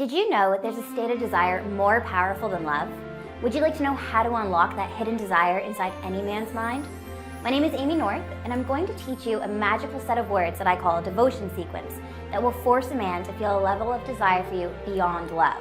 Did you know there's a state of desire more powerful than love? Would you like to know how to unlock that hidden desire inside any man's mind? My name is Amy North, and I'm going to teach you a magical set of words that I call a devotion sequence that will force a man to feel a level of desire for you beyond love.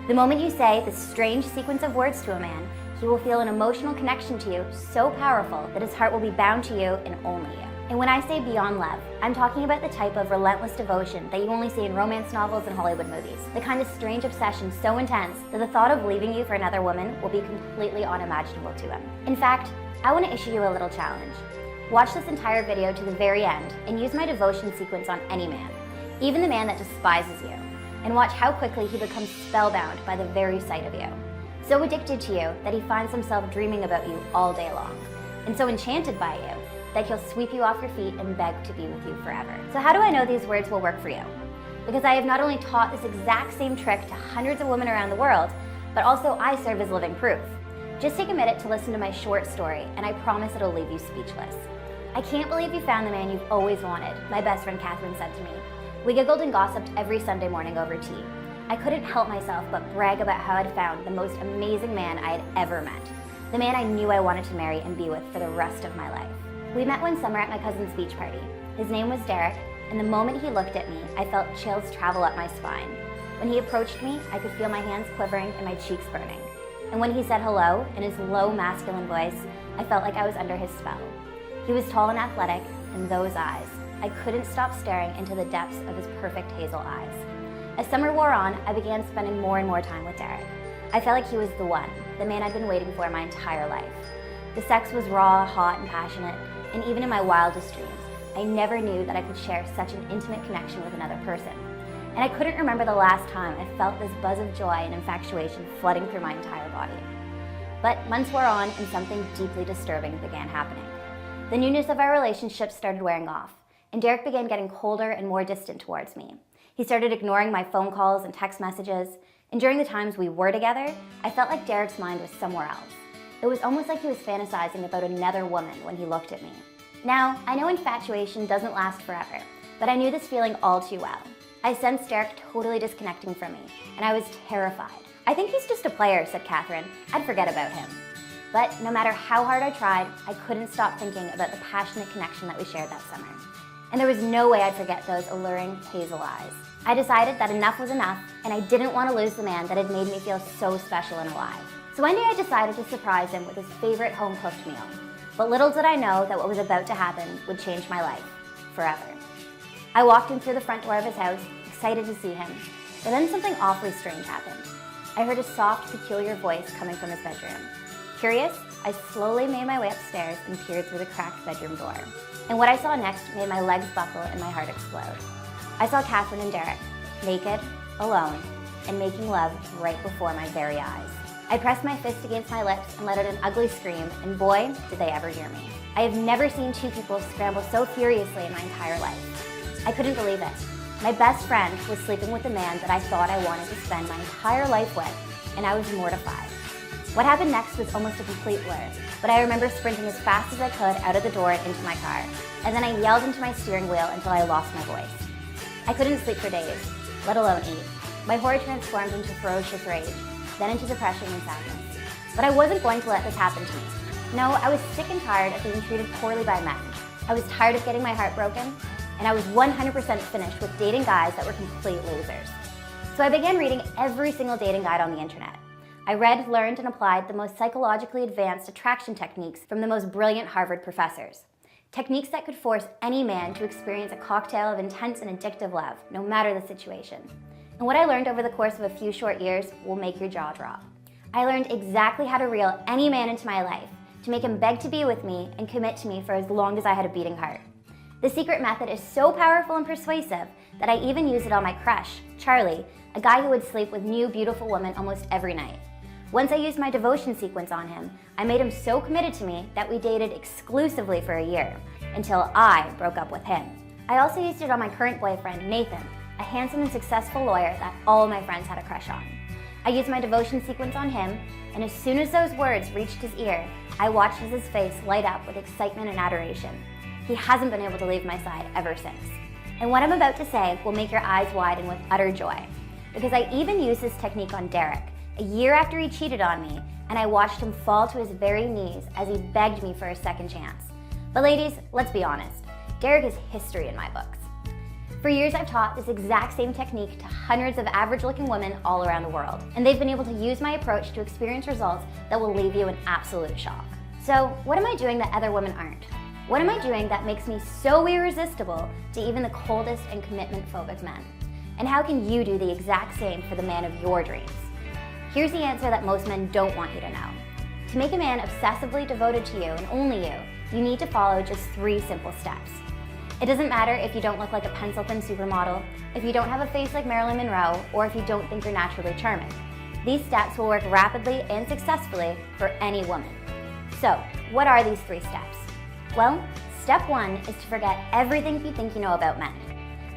The moment you say this strange sequence of words to a man, he will feel an emotional connection to you so powerful that his heart will be bound to you and only you. And when I say beyond love, I'm talking about the type of relentless devotion that you only see in romance novels and Hollywood movies. The kind of strange obsession so intense that the thought of leaving you for another woman will be completely unimaginable to him. In fact, I want to issue you a little challenge. Watch this entire video to the very end and use my devotion sequence on any man, even the man that despises you, and watch how quickly he becomes spellbound by the very sight of you. So addicted to you that he finds himself dreaming about you all day long, and so enchanted by you that he'll sweep you off your feet and beg to be with you forever. So how do I know these words will work for you? Because I have not only taught this exact same trick to hundreds of women around the world, but also I serve as living proof. Just take a minute to listen to my short story, and I promise it'll leave you speechless. "I can't believe you found the man you've always wanted," my best friend Catherine said to me. We giggled and gossiped every Sunday morning over tea. I couldn't help myself but brag about how I'd found the most amazing man I had ever met. The man I knew I wanted to marry and be with for the rest of my life. We met one summer at my cousin's beach party. His name was Derek, and the moment he looked at me, I felt chills travel up my spine. When he approached me, I could feel my hands quivering and my cheeks burning. And when he said hello in his low masculine voice, I felt like I was under his spell. He was tall and athletic, and those eyes. I couldn't stop staring into the depths of his perfect hazel eyes. As summer wore on, I began spending more and more time with Derek. I felt like he was the one, the man I'd been waiting for my entire life. The sex was raw, hot, and passionate, and even in my wildest dreams, I never knew that I could share such an intimate connection with another person. And I couldn't remember the last time I felt this buzz of joy and infatuation flooding through my entire body. But months wore on, and something deeply disturbing began happening. The newness of our relationship started wearing off, and Derek began getting colder and more distant towards me. He started ignoring my phone calls and text messages, and during the times we were together, I felt like Derek's mind was somewhere else. It was almost like he was fantasizing about another woman when he looked at me. Now, I know infatuation doesn't last forever, but I knew this feeling all too well. I sensed Derek totally disconnecting from me, and I was terrified. "I think he's just a player," said Catherine. "I'd forget about him." But no matter how hard I tried, I couldn't stop thinking about the passionate connection that we shared that summer. And there was no way I'd forget those alluring hazel eyes. I decided that enough was enough, and I didn't want to lose the man that had made me feel so special and alive. So one day I decided to surprise him with his favorite home-cooked meal. But little did I know that what was about to happen would change my life, forever. I walked in through the front door of his house, excited to see him, but then something awfully strange happened. I heard a soft, peculiar voice coming from his bedroom. Curious, I slowly made my way upstairs and peered through the cracked bedroom door. And what I saw next made my legs buckle and my heart explode. I saw Catherine and Derek, naked, alone, and making love right before my very eyes. I pressed my fist against my lips and let out an ugly scream, and boy, did they ever hear me. I have never seen two people scramble so furiously in my entire life. I couldn't believe it. My best friend was sleeping with the man that I thought I wanted to spend my entire life with, and I was mortified. What happened next was almost a complete blur, but I remember sprinting as fast as I could out of the door and into my car, and then I yelled into my steering wheel until I lost my voice. I couldn't sleep for days, let alone eat. My horror transformed into ferocious rage, then into depression and sadness. But I wasn't going to let this happen to me. No, I was sick and tired of being treated poorly by men. I was tired of getting my heart broken, and I was 100% finished with dating guys that were complete losers. So I began reading every single dating guide on the internet. I read, learned, and applied the most psychologically advanced attraction techniques from the most brilliant Harvard professors. Techniques that could force any man to experience a cocktail of intense and addictive love, no matter the situation. And what I learned over the course of a few short years will make your jaw drop. I learned exactly how to reel any man into my life, to make him beg to be with me and commit to me for as long as I had a beating heart. The secret method is so powerful and persuasive that I even used it on my crush, Charlie, a guy who would sleep with new, beautiful women almost every night. Once I used my devotion sequence on him, I made him so committed to me that we dated exclusively for a year, until I broke up with him. I also used it on my current boyfriend, Nathan, a handsome and successful lawyer that all my friends had a crush on. I used my devotion sequence on him, and as soon as those words reached his ear, I watched his face light up with excitement and adoration. He hasn't been able to leave my side ever since. And what I'm about to say will make your eyes widen with utter joy. because I even used this technique on Derek, a year after he cheated on me, and I watched him fall to his very knees as he begged me for a second chance. But ladies, let's be honest, Derek is history in my books. For years I've taught this exact same technique to hundreds of average-looking women all around the world, and they've been able to use my approach to experience results that will leave you in absolute shock. So what am I doing that other women aren't? What am I doing that makes me so irresistible to even the coldest and commitment-phobic men? And how can you do the exact same for the man of your dreams? Here's the answer that most men don't want you to know. To make a man obsessively devoted to you and only you need to follow just 3 simple steps. It doesn't matter if you don't look like a pencil-thin supermodel, if you don't have a face like Marilyn Monroe, or if you don't think you're naturally charming. These steps will work rapidly and successfully for any woman. So, what are these 3 steps? Well, step 1 is to forget everything you think you know about men.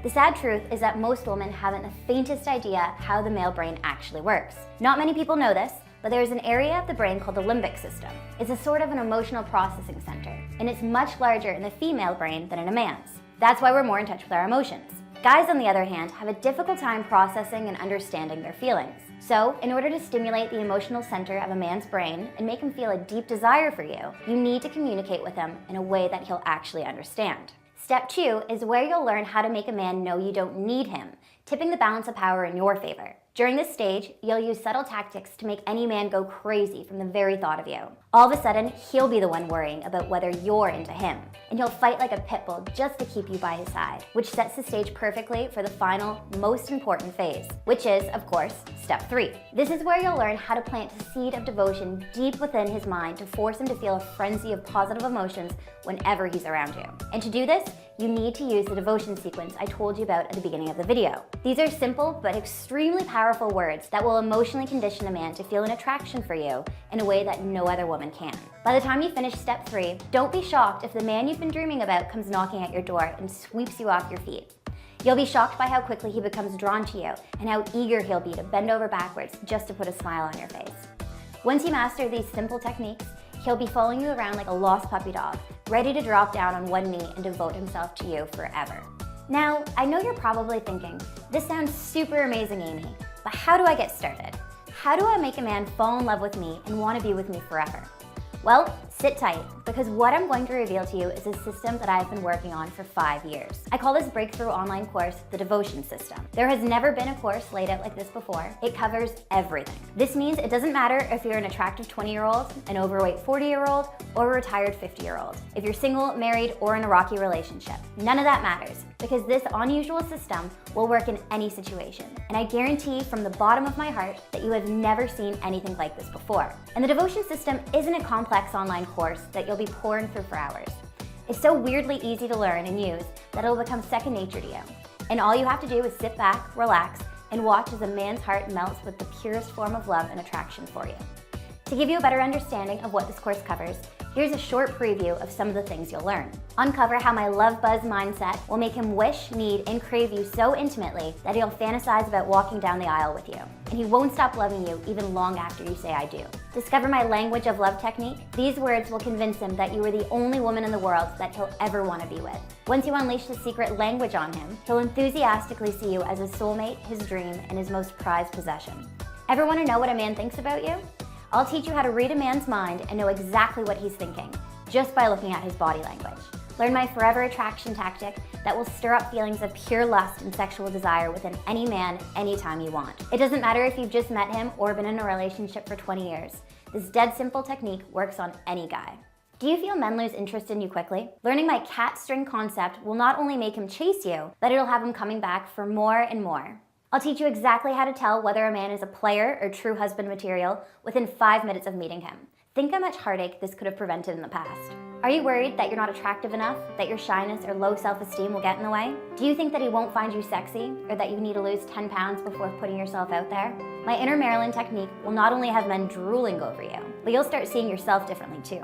The sad truth is that most women haven't the faintest idea how the male brain actually works. Not many people know this, but there's an area of the brain called the limbic system. It's a sort of an emotional processing center, and it's much larger in the female brain than in a man's. That's why we're more in touch with our emotions. Guys, on the other hand, have a difficult time processing and understanding their feelings. So, in order to stimulate the emotional center of a man's brain and make him feel a deep desire for you, you need to communicate with him in a way that he'll actually understand. Step 2 is where you'll learn how to make a man know you don't need him, tipping the balance of power in your favor. During this stage, you'll use subtle tactics to make any man go crazy from the very thought of you. All of a sudden, he'll be the one worrying about whether you're into him, and he'll fight like a pit bull just to keep you by his side, which sets the stage perfectly for the final, most important phase, which is, of course, step 3. This is where you'll learn how to plant a seed of devotion deep within his mind to force him to feel a frenzy of positive emotions whenever he's around you. And to do this, you need to use the devotion sequence I told you about at the beginning of the video. These are simple but extremely powerful words that will emotionally condition a man to feel an attraction for you in a way that no other woman can. By the time you finish step 3, don't be shocked if the man you've been dreaming about comes knocking at your door and sweeps you off your feet. You'll be shocked by how quickly he becomes drawn to you and how eager he'll be to bend over backwards just to put a smile on your face. Once you master these simple techniques, he'll be following you around like a lost puppy dog, ready to drop down on one knee and devote himself to you forever. Now, I know you're probably thinking, this sounds super amazing, Amy, but how do I get started? How do I make a man fall in love with me and want to be with me forever? Well, sit tight, because what I'm going to reveal to you is a system that I've been working on for 5 years. I call this breakthrough online course the Devotion System. There has never been a course laid out like this before. It covers everything. This means it doesn't matter if you're an attractive 20-year-old, an overweight 40-year-old, or a retired 50-year-old. If you're single, married, or in a rocky relationship. None of that matters, because this unusual system will work in any situation. And I guarantee from the bottom of my heart that you have never seen anything like this before. And the Devotion System isn't a complex online course that you'll be pouring through for hours. It's so weirdly easy to learn and use that it'll become second nature to you. And all you have to do is sit back, relax, and watch as a man's heart melts with the purest form of love and attraction for you. To give you a better understanding of what this course covers, here's a short preview of some of the things you'll learn. Uncover how my love buzz mindset will make him wish, need, and crave you so intimately that he'll fantasize about walking down the aisle with you. And he won't stop loving you even long after you say I do. Discover my language of love technique. These words will convince him that you are the only woman in the world that he'll ever want to be with. Once you unleash the secret language on him, he'll enthusiastically see you as his soulmate, his dream, and his most prized possession. Ever want to know what a man thinks about you? I'll teach you how to read a man's mind and know exactly what he's thinking, just by looking at his body language. Learn my forever attraction tactic that will stir up feelings of pure lust and sexual desire within any man, anytime you want. It doesn't matter if you've just met him or been in a relationship for 20 years. This dead simple technique works on any guy. Do you feel men lose interest in you quickly? Learning my cat string concept will not only make him chase you, but it'll have him coming back for more and more. I'll teach you exactly how to tell whether a man is a player or true husband material within 5 minutes of meeting him. Think how much heartache this could have prevented in the past. Are you worried that you're not attractive enough, that your shyness or low self-esteem will get in the way? Do you think that he won't find you sexy, or that you need to lose 10 pounds before putting yourself out there? My inner Marilyn technique will not only have men drooling over you, but you'll start seeing yourself differently too.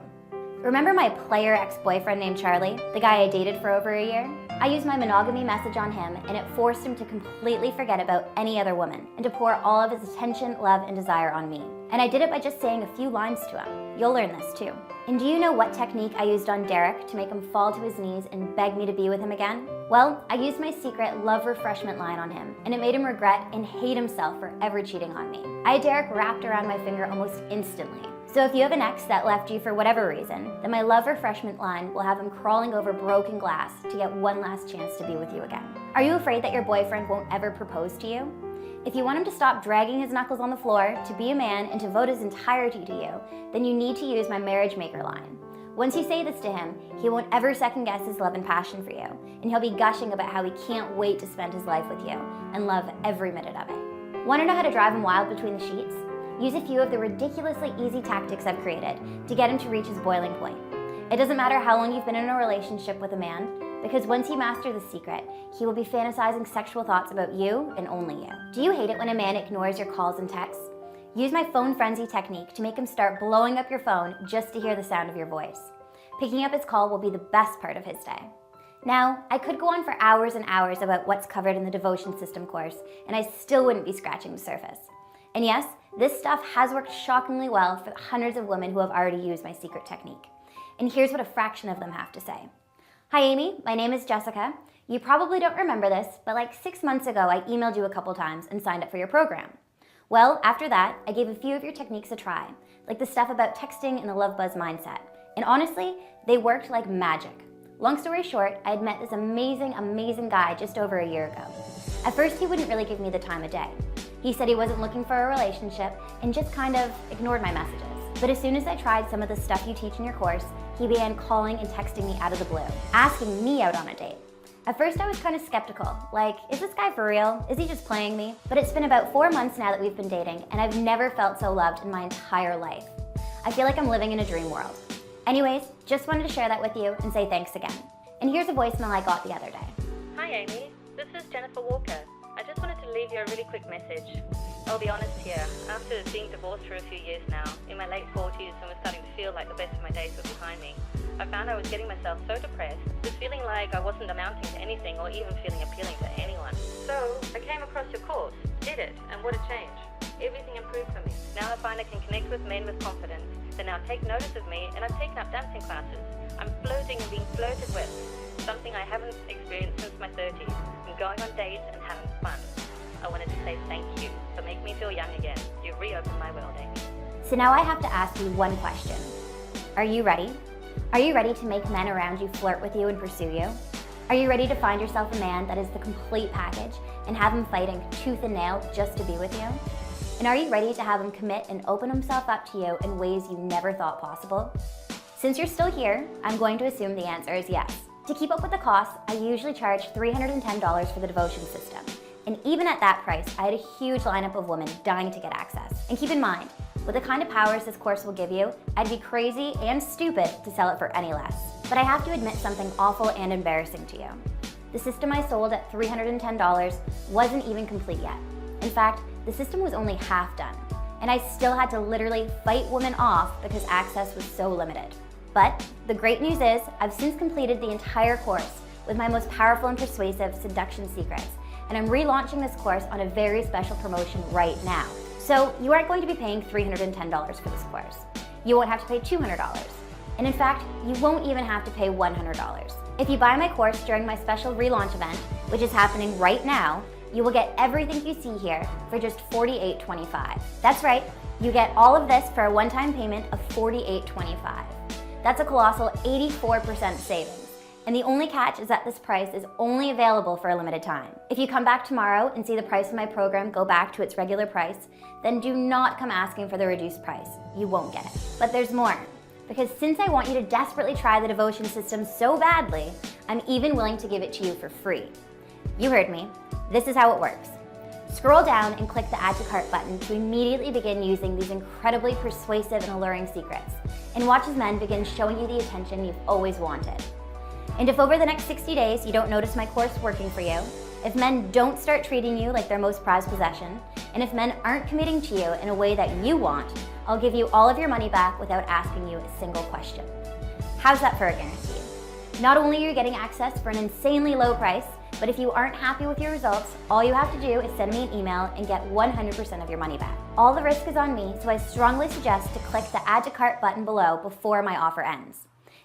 Remember my player ex-boyfriend named Charlie, the guy I dated for over a year? I used my monogamy message on him, and it forced him to completely forget about any other woman and to pour all of his attention, love, and desire on me. And I did it by just saying a few lines to him. You'll learn this too. And do you know what technique I used on Derek to make him fall to his knees and beg me to be with him again? Well, I used my secret love refreshment line on him, and it made him regret and hate himself for ever cheating on me. I had Derek wrapped around my finger almost instantly. So if you have an ex that left you for whatever reason, then my love refreshment line will have him crawling over broken glass to get one last chance to be with you again. Are you afraid that your boyfriend won't ever propose to you? If you want him to stop dragging his knuckles on the floor, to be a man, and to devote his entirety to you, then you need to use my marriage maker line. Once you say this to him, he won't ever second guess his love and passion for you, and he'll be gushing about how he can't wait to spend his life with you and love every minute of it. Want to know how to drive him wild between the sheets? Use a few of the ridiculously easy tactics I've created to get him to reach his boiling point. It doesn't matter how long you've been in a relationship with a man, because once you master the secret, he will be fantasizing sexual thoughts about you and only you. Do you hate it when a man ignores your calls and texts? Use my phone frenzy technique to make him start blowing up your phone just to hear the sound of your voice. Picking up his call will be the best part of his day. Now, I could go on for hours and hours about what's covered in the Devotion System course, and I still wouldn't be scratching the surface. And yes, this stuff has worked shockingly well for the hundreds of women who have already used my secret technique. And here's what a fraction of them have to say. Hi Amy, my name is Jessica. You probably don't remember this, but like 6 months ago I emailed you a couple times and signed up for your program. Well, after that, I gave a few of your techniques a try, like the stuff about texting and the love buzz mindset. And honestly, they worked like magic. Long story short, I had met this amazing guy just over a year ago. At first, he wouldn't really give me the time of day. He said he wasn't looking for a relationship and just kind of ignored my messages. But as soon as I tried some of the stuff you teach in your course, he began calling and texting me out of the blue, asking me out on a date. At first I was kind of skeptical, like, is this guy for real? Is he just playing me? But it's been about 4 months now that we've been dating, and I've never felt so loved in my entire life. I feel like I'm living in a dream world. Anyways, just wanted to share that with you and say thanks again. And here's a voicemail I got the other day. Hi Amy, this is Jennifer Walker. I just wanted to leave you a really quick message. I'll be honest here, after being divorced for a few years now, in my late 40s and was starting to feel like the best of my days were behind me, I found I was getting myself so depressed, just feeling like I wasn't amounting to anything or even feeling appealing to anyone. So I came across your course, did it, and what a change. Everything improved for me. Now I find I can connect with men with confidence. They now take notice of me, and I've taken up dancing classes. I'm flirting and being flirted with, something I haven't experienced since my 30s. I'm going on dates and having fun. I wanted to say thank you for making me feel young again. You reopened my world, Amy. So now I have to ask you one question. Are you ready? Are you ready to make men around you flirt with you and pursue you? Are you ready to find yourself a man that is the complete package and have him fighting tooth and nail just to be with you? And are you ready to have him commit and open himself up to you in ways you never thought possible? Since you're still here, I'm going to assume the answer is yes. To keep up with the costs, I usually charge $310 for the Devotion System. And even at that price, I had a huge lineup of women dying to get access. And keep in mind, with the kind of powers this course will give you, I'd be crazy and stupid to sell it for any less. But I have to admit something awful and embarrassing to you. The system I sold at $310 wasn't even complete yet. In fact, the system was only half done. And I still had to literally fight women off because access was so limited. But the great news is, I've since completed the entire course with my most powerful and persuasive seduction secrets. And I'm relaunching this course on a very special promotion right now. So you aren't going to be paying $310 for this course. You won't have to pay $200. And in fact, you won't even have to pay $100. If you buy my course during my special relaunch event, which is happening right now, you will get everything you see here for just $48.25. That's right, you get all of this for a one-time payment of $48.25. That's a colossal 84% savings. And the only catch is that this price is only available for a limited time. If you come back tomorrow and see the price of my program go back to its regular price, then do not come asking for the reduced price. You won't get it. But there's more. Because since I want you to desperately try the Devotion System so badly, I'm even willing to give it to you for free. You heard me. This is how it works. Scroll down and click the Add to Cart button to immediately begin using these incredibly persuasive and alluring secrets, and watch as men begin showing you the attention you've always wanted. And if over the next 60 days you don't notice my course working for you, if men don't start treating you like their most prized possession, and if men aren't committing to you in a way that you want, I'll give you all of your money back without asking you a single question. How's that for a guarantee? Not only are you getting access for an insanely low price, but if you aren't happy with your results, all you have to do is send me an email and get 100% of your money back. All the risk is on me, so I strongly suggest to click the Add to Cart button below before my offer ends.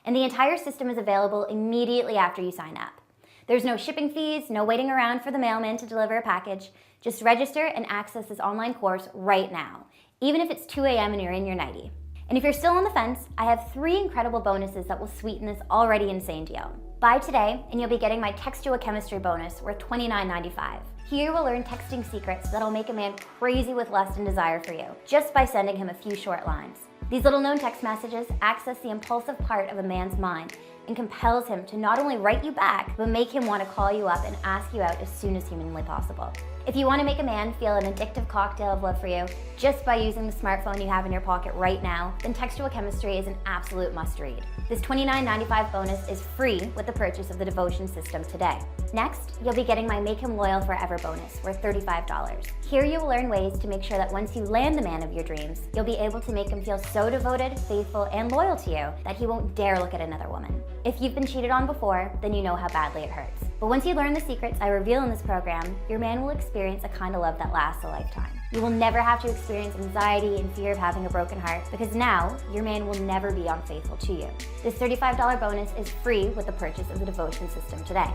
And the entire system is available immediately after you sign up. There's no shipping fees, no waiting around for the mailman to deliver a package. Just register and access this online course right now, even if it's 2 a.m. and you're in your nightie. And if you're still on the fence, I have 3 incredible bonuses that will sweeten this already insane deal. Buy today and you'll be getting my Text You a Chemistry bonus worth $29.95. Here you will learn texting secrets that'll make a man crazy with lust and desire for you, just by sending him a few short lines. These little known text messages access the impulsive part of a man's mind and compels him to not only write you back, but make him want to call you up and ask you out as soon as humanly possible. If you want to make a man feel an addictive cocktail of love for you just by using the smartphone you have in your pocket right now, then Textual Chemistry is an absolute must-read. This $29.95 bonus is free with the purchase of the Devotion System today. Next, you'll be getting my Make Him Loyal Forever bonus worth $35. Here you will learn ways to make sure that once you land the man of your dreams, you'll be able to make him feel so devoted, faithful, and loyal to you that he won't dare look at another woman. If you've been cheated on before, then you know how badly it hurts. But once you learn the secrets I reveal in this program, your man will experience a kind of love that lasts a lifetime. You will never have to experience anxiety and fear of having a broken heart, because now your man will never be unfaithful to you. This $35 bonus is free with the purchase of the Devotion System today.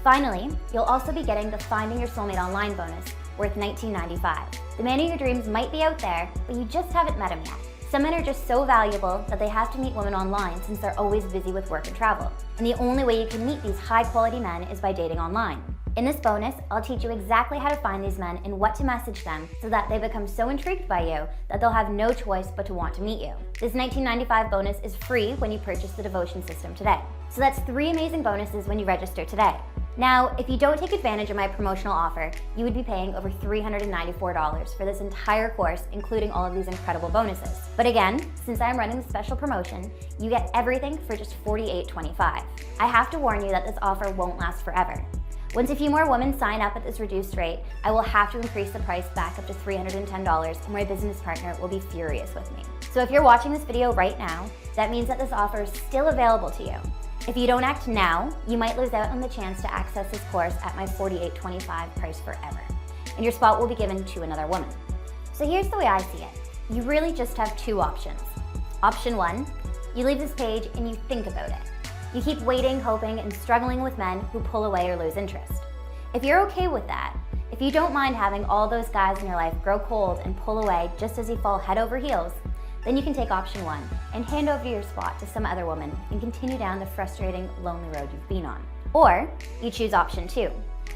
Finally, you'll also be getting the Finding Your Soulmate Online bonus worth $19.95. The man of your dreams might be out there, but you just haven't met him yet. Some men are just so valuable that they have to meet women online since they're always busy with work and travel. And the only way you can meet these high-quality men is by dating online. In this bonus, I'll teach you exactly how to find these men and what to message them so that they become so intrigued by you that they'll have no choice but to want to meet you. This $19.95 bonus is free when you purchase the Devotion System today. So that's 3 amazing bonuses when you register today. Now, if you don't take advantage of my promotional offer, you would be paying over $394 for this entire course, including all of these incredible bonuses. But again, since I'm running the special promotion, you get everything for just $48.25. I have to warn you that this offer won't last forever. Once a few more women sign up at this reduced rate, I will have to increase the price back up to $310, and my business partner will be furious with me. So if you're watching this video right now, that means that this offer is still available to you. If you don't act now, you might lose out on the chance to access this course at my $48.25 price forever, and your spot will be given to another woman. So here's the way I see it. You really just have 2 options. Option 1, you leave this page and you think about it. You keep waiting, hoping, and struggling with men who pull away or lose interest. If you're okay with that, if you don't mind having all those guys in your life grow cold and pull away just as you fall head over heels, then you can take option 1 and hand over your spot to some other woman and continue down the frustrating, lonely road you've been on. Or you choose option 2.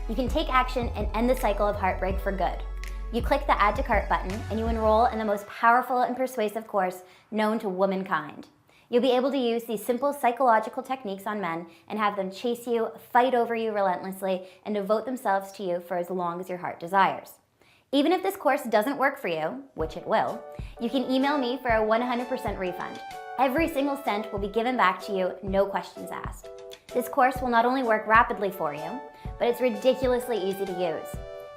You can take action and end the cycle of heartbreak for good. You click the Add to Cart button and you enroll in the most powerful and persuasive course known to womankind. You'll be able to use these simple psychological techniques on men and have them chase you, fight over you relentlessly, and devote themselves to you for as long as your heart desires. Even if this course doesn't work for you, which it will, you can email me for a 100% refund. Every single cent will be given back to you, no questions asked. This course will not only work rapidly for you, but it's ridiculously easy to use.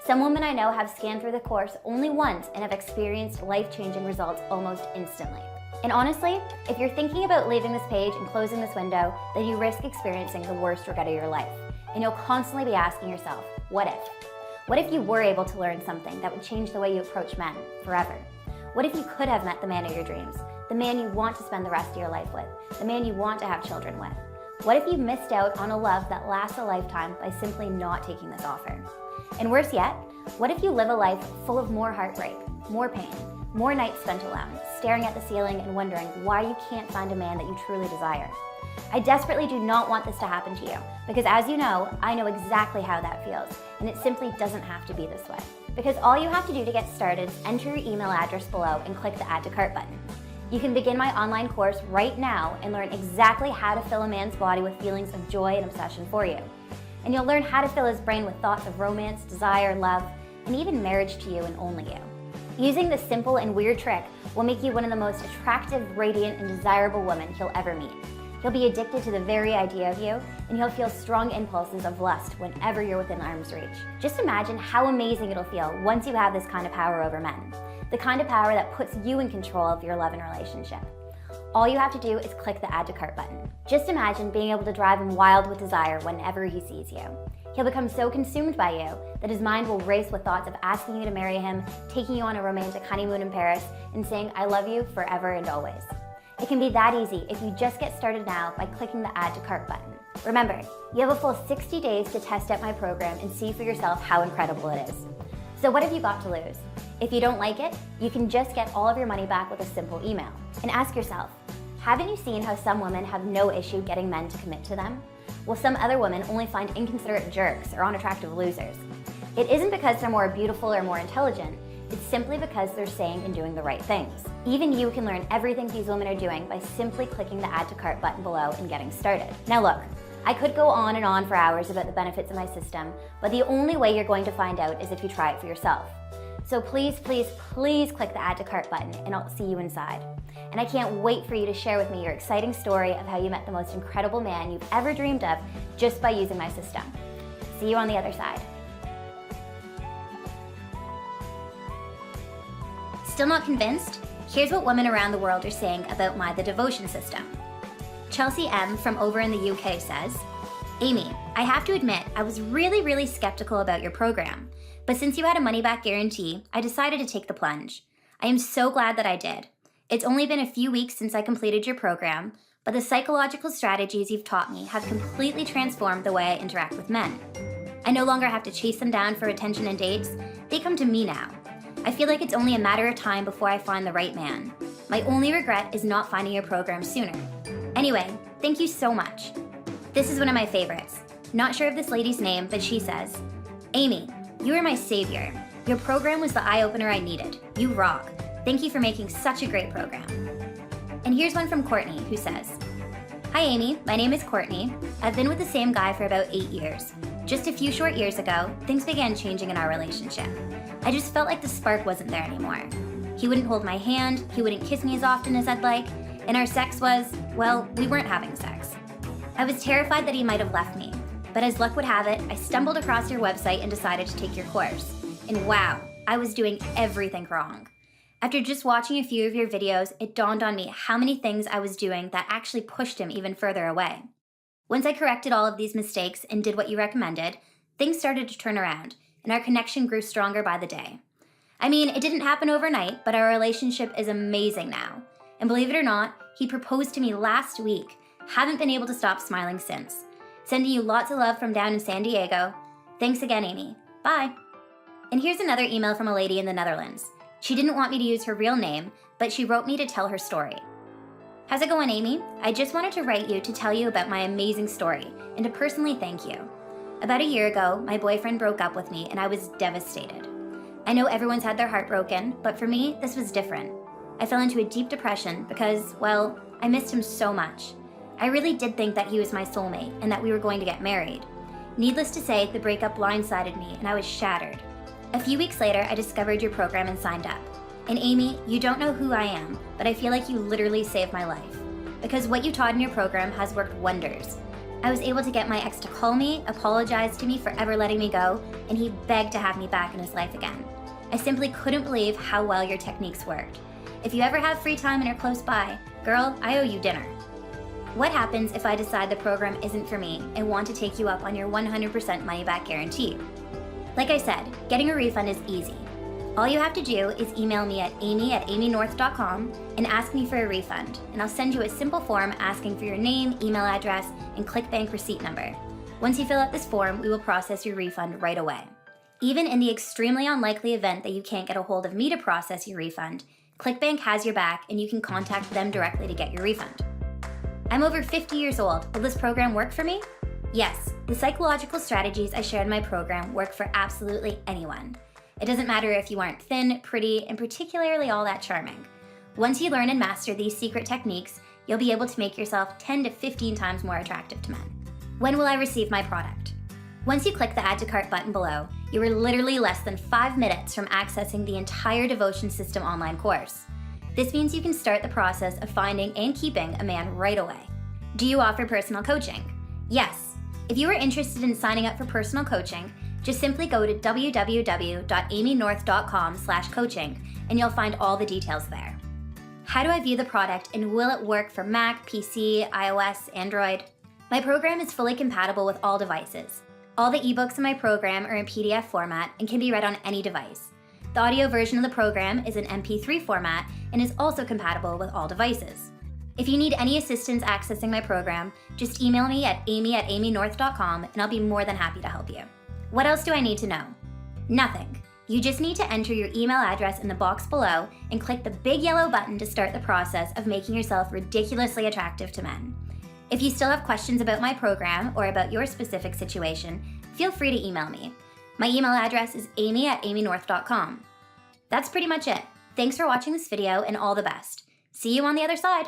Some women I know have scanned through the course only once and have experienced life-changing results almost instantly. And honestly, if you're thinking about leaving this page and closing this window, then you risk experiencing the worst regret of your life. And you'll constantly be asking yourself, what if? What if you were able to learn something that would change the way you approach men forever? What if you could have met the man of your dreams, the man you want to spend the rest of your life with, the man you want to have children with? What if you missed out on a love that lasts a lifetime by simply not taking this offer? And worse yet, what if you live a life full of more heartbreak, more pain, more nights spent alone, staring at the ceiling and wondering why you can't find a man that you truly desire? I desperately do not want this to happen to you, because as you know, I know exactly how that feels, and it simply doesn't have to be this way. Because all you have to do to get started is enter your email address below and click the Add to Cart button. You can begin my online course right now and learn exactly how to fill a man's body with feelings of joy and obsession for you. And you'll learn how to fill his brain with thoughts of romance, desire, love, and even marriage to you and only you. Using this simple and weird trick will make you one of the most attractive, radiant, and desirable women he'll ever meet. He'll be addicted to the very idea of you, and he'll feel strong impulses of lust whenever you're within arm's reach. Just imagine how amazing it'll feel once you have this kind of power over men. The kind of power that puts you in control of your love and relationship. All you have to do is click the Add to Cart button. Just imagine being able to drive him wild with desire whenever he sees you. He'll become so consumed by you that his mind will race with thoughts of asking you to marry him, taking you on a romantic honeymoon in Paris, and saying, "I love you forever and always." It can be that easy if you just get started now by clicking the Add to Cart button. Remember, you have a full 60 days to test out my program and see for yourself how incredible it is. So what have you got to lose? If you don't like it, you can just get all of your money back with a simple email. And ask yourself, haven't you seen how some women have no issue getting men to commit to them? While some other women only find inconsiderate jerks or unattractive losers. It isn't because they're more beautiful or more intelligent, it's simply because they're saying and doing the right things. Even you can learn everything these women are doing by simply clicking the Add to Cart button below and getting started. Now look, I could go on and on for hours about the benefits of my system, but the only way you're going to find out is if you try it for yourself. So please, please, please click the Add to Cart button and I'll see you inside. And I can't wait for you to share with me your exciting story of how you met the most incredible man you've ever dreamed of just by using my system. See you on the other side. Still not convinced? Here's what women around the world are saying about my The Devotion System. Chelsea M from over in the UK says, Amy, I have to admit, I was really skeptical about your program. But since you had a money-back guarantee, I decided to take the plunge. I am so glad that I did. It's only been a few weeks since I completed your program, but the psychological strategies you've taught me have completely transformed the way I interact with men. I no longer have to chase them down for attention and dates. They come to me now. I feel like it's only a matter of time before I find the right man. My only regret is not finding your program sooner. Anyway, thank you so much. This is one of my favorites. Not sure of this lady's name, but she says, Amy, you are my savior. Your program was the eye-opener I needed. You rock. Thank you for making such a great program. And here's one from Courtney, who says, Hi Amy, my name is Courtney. I've been with the same guy for about 8 years. Just a few short years ago, things began changing in our relationship. I just felt like the spark wasn't there anymore. He wouldn't hold my hand, he wouldn't kiss me as often as I'd like, and our sex was, well, we weren't having sex. I was terrified that he might have left me, but as luck would have it, I stumbled across your website and decided to take your course. And wow, I was doing everything wrong. After just watching a few of your videos, it dawned on me how many things I was doing that actually pushed him even further away. Once I corrected all of these mistakes and did what you recommended, things started to turn around, and our connection grew stronger by the day. I mean, it didn't happen overnight, but our relationship is amazing now. And believe it or not, he proposed to me last week. Haven't been able to stop smiling since. Sending you lots of love from down in San Diego. Thanks again, Amy. Bye. And here's another email from a lady in the Netherlands. She didn't want me to use her real name, but she wrote me to tell her story. How's it going, Amy? I just wanted to write you to tell you about my amazing story and to personally thank you. About a year ago, my boyfriend broke up with me and I was devastated. I know everyone's had their heart broken, but for me, this was different. I fell into a deep depression because, well, I missed him so much. I really did think that he was my soulmate and that we were going to get married. Needless to say, the breakup blindsided me and I was shattered. A few weeks later, I discovered your program and signed up. And Amy, you don't know who I am, but I feel like you literally saved my life. Because what you taught in your program has worked wonders. I was able to get my ex to call me, apologize to me for ever letting me go, and he begged to have me back in his life again. I simply couldn't believe how well your techniques worked. If you ever have free time and are close by, girl, I owe you dinner. What happens if I decide the program isn't for me and want to take you up on your 100% money-back guarantee? Like I said, getting a refund is easy. All you have to do is email me at amy@amynorth.com and ask me for a refund, and I'll send you a simple form asking for your name, email address, and ClickBank receipt number. Once you fill out this form, we will process your refund right away. Even in the extremely unlikely event that you can't get a hold of me to process your refund, ClickBank has your back and you can contact them directly to get your refund. I'm over 50 years old. Will this program work for me? Yes, the psychological strategies I share in my program work for absolutely anyone. It doesn't matter if you aren't thin, pretty, and particularly all that charming. Once you learn and master these secret techniques, you'll be able to make yourself 10 to 15 times more attractive to men. When will I receive my product? Once you click the Add to Cart button below, you are literally less than 5 minutes from accessing the entire Devotion System online course. This means you can start the process of finding and keeping a man right away. Do you offer personal coaching? Yes. If you are interested in signing up for personal coaching, just simply go to www.amynorth.com/coaching and you'll find all the details there. How do I view the product and will it work for Mac, PC, iOS, Android? My program is fully compatible with all devices. All the ebooks in my program are in PDF format and can be read on any device. The audio version of the program is in MP3 format and is also compatible with all devices. If you need any assistance accessing my program, just email me at amy@amynorth.com and I'll be more than happy to help you. What else do I need to know? Nothing. You just need to enter your email address in the box below and click the big yellow button to start the process of making yourself ridiculously attractive to men. If you still have questions about my program or about your specific situation, feel free to email me. My email address is amy@amynorth.com. That's pretty much it. Thanks for watching this video and all the best. See you on the other side.